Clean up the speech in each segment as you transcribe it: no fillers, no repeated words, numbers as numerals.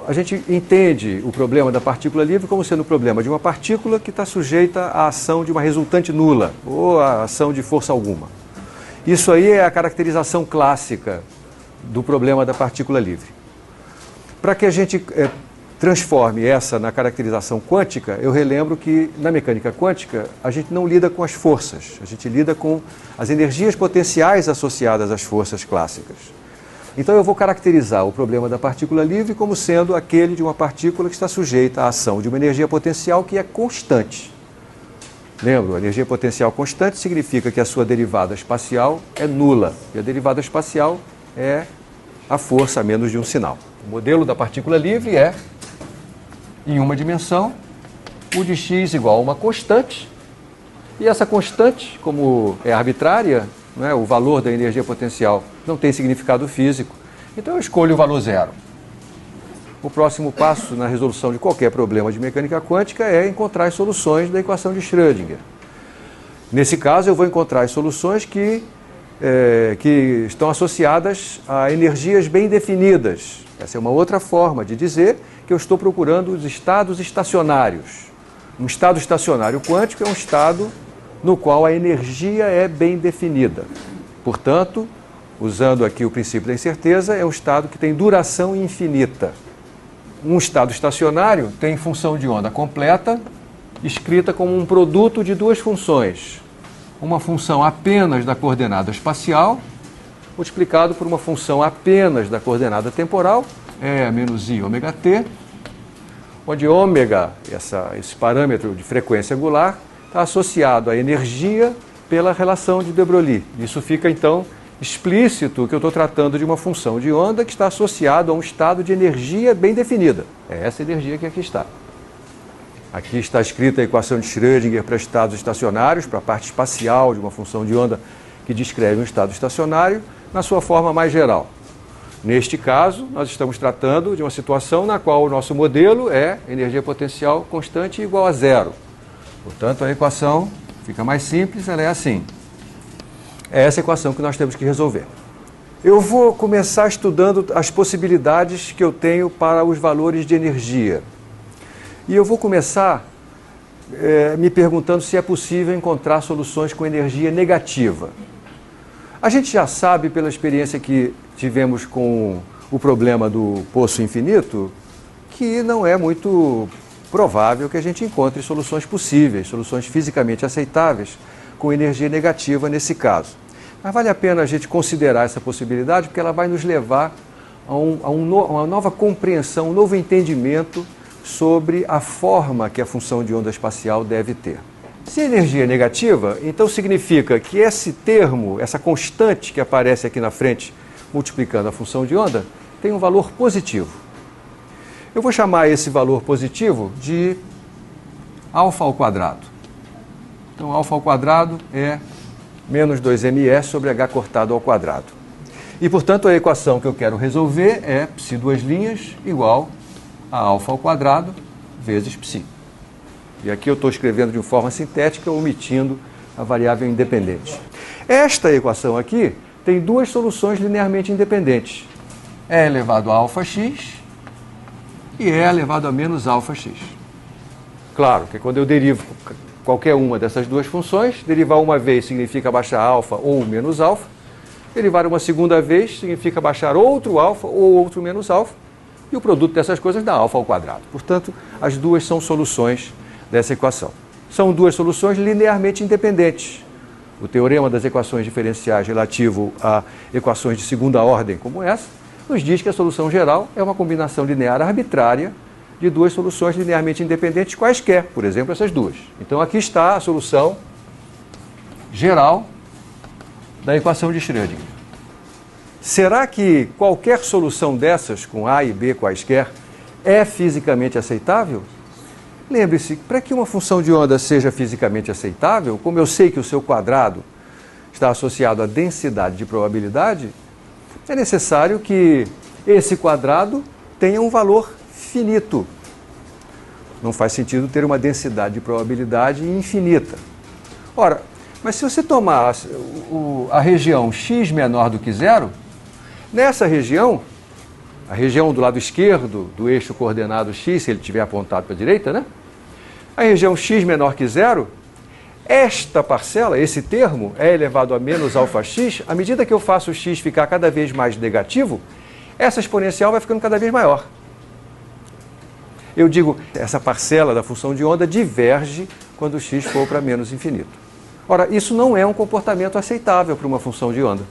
A gente entende o problema da partícula livre como sendo o problema de uma partícula que está sujeita à ação de uma resultante nula, ou à ação de força alguma. Isso aí é a caracterização clássica do problema da partícula livre. Para que a gente transforme essa na caracterização quântica, eu relembro que na mecânica quântica a gente não lida com as forças, a gente lida com as energias potenciais associadas às forças clássicas. Então eu vou caracterizar o problema da partícula livre como sendo aquele de uma partícula que está sujeita à ação de uma energia potencial que é constante. Lembra, a energia potencial constante significa que a sua derivada espacial é nula, e a derivada espacial é a força a menos de um sinal. O modelo da partícula livre é, em uma dimensão, u de x igual a uma constante, e essa constante, como é arbitrária, né, o valor da energia potencial não tem significado físico, então eu escolho o valor zero. O próximo passo na resolução de qualquer problema de mecânica quântica é encontrar as soluções da equação de Schrödinger. Nesse caso, eu vou encontrar as soluções que estão associadas a energias bem definidas. Essa é uma outra forma de dizer que eu estou procurando os estados estacionários. Um estado estacionário quântico é um estado no qual a energia é bem definida. Portanto, usando aqui o princípio da incerteza, é um estado que tem duração infinita. Um estado estacionário tem função de onda completa, escrita como um produto de duas funções. Uma função apenas da coordenada espacial, multiplicado por uma função apenas da coordenada temporal, E menos I ômega t, onde ômega, esse parâmetro de frequência angular, está associado à energia pela relação de de Broglie. Isso fica, então, explícito que eu estou tratando de uma função de onda que está associada a um estado de energia bem definida. É essa energia que aqui está. Aqui está escrita a equação de Schrödinger para estados estacionários, para a parte espacial de uma função de onda que descreve um estado estacionário, na sua forma mais geral. Neste caso, nós estamos tratando de uma situação na qual o nosso modelo é energia potencial constante igual a zero. Portanto, a equação fica mais simples, ela é assim. É essa equação que nós temos que resolver. Eu vou começar estudando as possibilidades que eu tenho para os valores de energia. E eu vou começar me perguntando se é possível encontrar soluções com energia negativa. A gente já sabe, pela experiência que tivemos com o problema do poço infinito, que não é muito provável que a gente encontre soluções possíveis, soluções fisicamente aceitáveis com energia negativa nesse caso. Mas vale a pena a gente considerar essa possibilidade, porque ela vai nos levar a uma nova compreensão, um novo entendimento sobre a forma que a função de onda espacial deve ter. Se a energia é negativa, então significa que esse termo, essa constante que aparece aqui na frente, multiplicando a função de onda, tem um valor positivo. Eu vou chamar esse valor positivo de alfa ao quadrado. Então, alfa ao quadrado é menos 2mE sobre h cortado ao quadrado. E, portanto, a equação que eu quero resolver é ψ duas linhas igual a alfa ao quadrado vezes ψ. E aqui eu estou escrevendo de forma sintética, omitindo a variável independente. Esta equação aqui tem duas soluções linearmente independentes. E elevado a alfa x e E elevado a menos alfa x. Claro que quando eu derivo qualquer uma dessas duas funções, derivar uma vez significa baixar alfa ou menos alfa, derivar uma segunda vez significa baixar outro alfa ou outro menos alfa, e o produto dessas coisas dá alfa ao quadrado. Portanto, as duas são soluções dessa equação. São duas soluções linearmente independentes. O teorema das equações diferenciais relativo a equações de segunda ordem como essa, nos diz que a solução geral é uma combinação linear arbitrária de duas soluções linearmente independentes quaisquer, por exemplo, essas duas. Então aqui está a solução geral da equação de Schrödinger. Será que qualquer solução dessas, com A e B quaisquer, é fisicamente aceitável? Lembre-se, para que uma função de onda seja fisicamente aceitável, como eu sei que o seu quadrado está associado à densidade de probabilidade, é necessário que esse quadrado tenha um valor finito. Não faz sentido ter uma densidade de probabilidade infinita. Ora, mas se você tomar a região x menor do que zero, nessa região a região do lado esquerdo do eixo coordenado x, se ele estiver apontado para a direita, né? A região x menor que zero, esta parcela, esse termo, e elevado a menos alfa x, à medida que eu faço o x ficar cada vez mais negativo, essa exponencial vai ficando cada vez maior. Eu digo, essa parcela da função de onda diverge quando o x for para menos infinito. Ora, isso não é um comportamento aceitável para uma função de onda.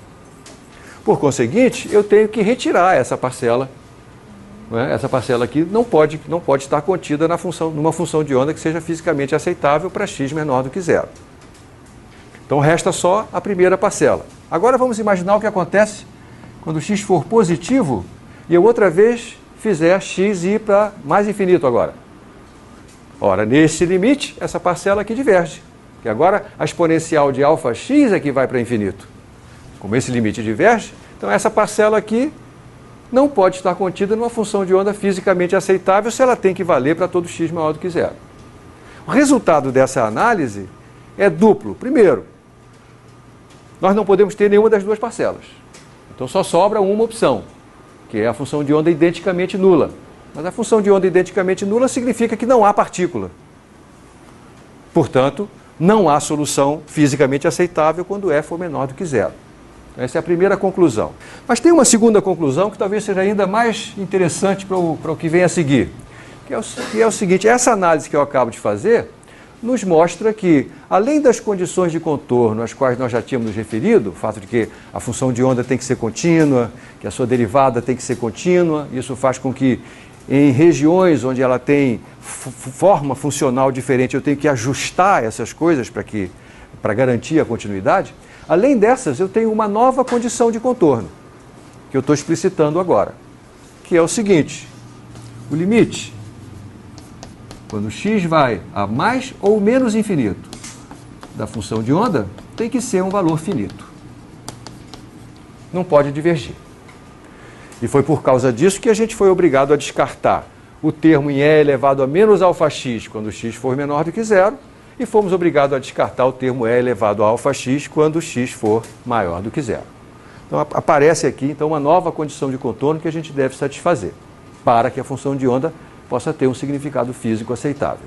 Por conseguinte, eu tenho que retirar essa parcela. Né? Essa parcela aqui não pode estar contida numa função de onda que seja fisicamente aceitável para x menor do que zero. Então resta só a primeira parcela. Agora vamos imaginar o que acontece quando x for positivo e eu outra vez fizer x ir para mais infinito agora. Ora, nesse limite, essa parcela aqui diverge. Que agora a exponencial de alfa x é que vai para infinito. Como esse limite diverge, então essa parcela aqui não pode estar contida numa função de onda fisicamente aceitável se ela tem que valer para todo x maior do que zero. O resultado dessa análise é duplo. Primeiro, nós não podemos ter nenhuma das duas parcelas. Então só sobra uma opção, que é a função de onda identicamente nula. Mas a função de onda identicamente nula significa que não há partícula. Portanto, não há solução fisicamente aceitável quando f for menor do que zero. Essa é a primeira conclusão. Mas tem uma segunda conclusão que talvez seja ainda mais interessante para o que vem a seguir, que é o seguinte: essa análise que eu acabo de fazer nos mostra que, além das condições de contorno às quais nós já tínhamos nos referido, o fato de que a função de onda tem que ser contínua, que a sua derivada tem que ser contínua, isso faz com que em regiões onde ela tem forma funcional diferente, eu tenho que ajustar essas coisas para garantir a continuidade. Além dessas, eu tenho uma nova condição de contorno, que eu estou explicitando agora, que é o seguinte: o limite, quando x vai a mais ou menos infinito da função de onda, tem que ser um valor finito. Não pode divergir. E foi por causa disso que a gente foi obrigado a descartar o termo em e elevado a menos alfa x quando x for menor do que zero, e fomos obrigados a descartar o termo e elevado a alfa x quando x for maior do que zero. Então aparece aqui então uma nova condição de contorno que a gente deve satisfazer para que a função de onda possa ter um significado físico aceitável.